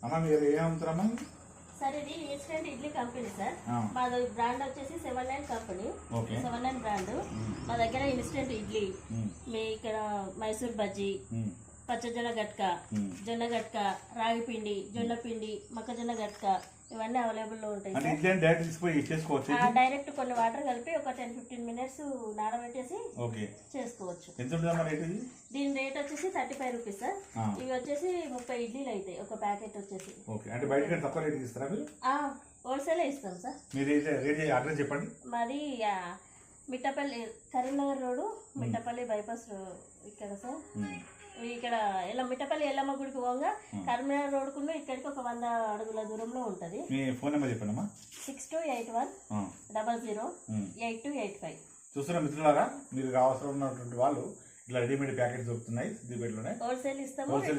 అమ్మ మీరు ఏమవుతారమ్మా? సార్ ఇది ఇన్స్టెంట్ ఇడ్లీ కంపెనీ సార్. మాది బ్రాండ్ వచ్చేసి 79 కంపెనీ. 79 బ్రాండ్. మా దగ్గర ఇన్స్టెంట్ ఇడ్లీ, మీ ఇక్కడ మైసూర్ బజ్జీ, పచ్చజొన్న గట్క, జొన్న గట్క, రాగి పిండి, జొన్న పిండి, మొక్కజొన్న గట్క ఇవన్నీ అవైలబుల్ లో ఉంటాయి. డైరెక్ట్ కొన్ని వాటర్ కలిపి ఒక 10-15 మినిట్స్ నానబెట్టేసి చేసుకోవచ్చు. దీని రేట్ వచ్చేసి 35 రూపీస్ సార్. ఇవి వచ్చేసి 30 ఇడ్లీలు అవుతాయి ఒక ప్యాకెట్ వచ్చేసి. హోల్సేల్ ఇస్తాం సార్. చెప్పండి. మాది మిట్టపల్లి, కరీంనగర్ రోడ్, మిట్టపల్లి బైపాస్ ఇక్కడ సార్. ఇక్కడ మిట్టపల్లి ఎల్లమ్మ గుడికి పోగా కరీంనగర్ రోడ్ కున్న ఇక్కడికి ఒక 100 అడుగుల దూరంలో ఉంటది. ఫోన్ నెంబర్ చెప్పండి. 6281008285. చూస్తున్న మిత్రులారా, మీరు అవసరం ఉన్నటువంటి వాళ్ళు ఇట్లా రెడీమేడ్ ప్యాకెట్స్ దొరుకుతున్నాయి సిద్దిపేటలోనే. హోల్సేల్ ఇస్తాము.